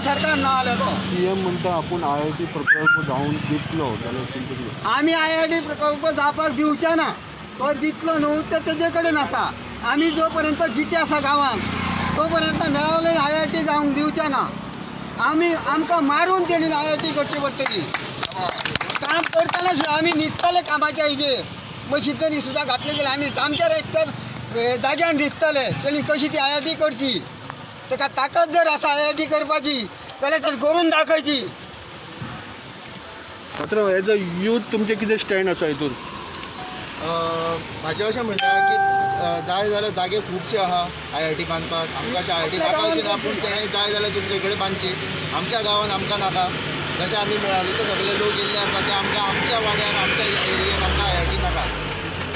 सरकार ना आलं तो सीएम म्हणटा आपूण IIT प्रकल्प जावन दितलो जाल्यार तुमचें कितें? आम्ही IIT प्रकल्प जावपाक दिवचे ना तो दितलो न्हू ते तेजे कडेन आसा आमी जोपर्यंत जिते आसा गांवांत तोपर्यंत मेळवलें IIT जावंक दिवचे ना आमकां मारून तेणी IIT करची पडटली काम करताना सुद्दां आमी न्हिदतले कामाच्या हेजेर मशिनरी सुद्दां घातले जाल्यार आमी आमच्या रस्त्यार जाग्यार न्हिदतले तेणी कशी ती IIT करची ताका ताकद जर आसा IIT करपाची जाल्यार तर करून दाखयची. मात्र एज अ यूथ तुमचें कितें स्टँड आसा हितून? म्हाजें अशें म्हणटा की जाय जाल्यार जागे खुबशे आहा IIT बांदपाक आमकां अशें IIT नाका अशें ना पूण तेणें जाय जाल्यार दुसरे कडेन बांदची आमच्या गांवांत आमकां नाका जशें आमी मेळावले ते सगळे लोक येयल्ले आसा ते आमकां आमच्या वाड्यार आमच्या एरियेन आमकां IIT नाका.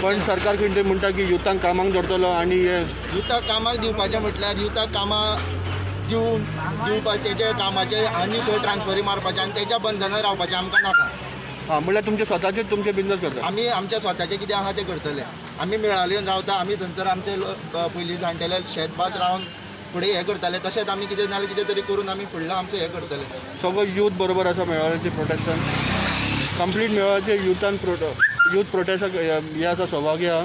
पण सरकार कितें म्हणटा की युथांक कामाक धरतलो आनी हे युथाक कामाक दिवपाचें म्हटल्यार युथाक कामां दिवपा तेजे कामाचे आनी खंय ट्रान्सफरी मारपाचें आनी तेच्या बंधनान रावपाचें आमकां नाका. हां म्हणल्यार तुमचे स्वताचेच तुमचे बिझनस करता? आमी आमच्या स्वताचें कितें आहा तें करतले आमी मेळावलेन रावता आमी थंयसर आमचे पयलीं जाणटेले शेतभात रावन फुडें हें करताले तशेंच आमी कितें नाल्यार कितें तरी करून आमी फुडलें आमचें हें करतले. सगळो यूथ बरोबर आसा मेळावळ्याचे प्रोटेस्टान? कंप्लीट मेळावळ्याचे यूथ प्रोटेस्टाक हे आसा सहभागी आहा?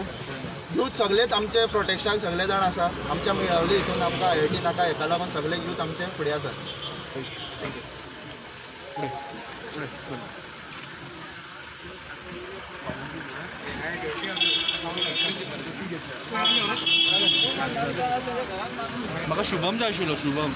यूथ सगळेच आमचे प्रोटेस्टाक सगळे जाण आसा आमच्या मेळावले हितून आमकां IIT नाका हेका लागून सगळे यूथ आमचे फुडें आसात. म्हाका शुभम जाय आशिल्लो शुभम.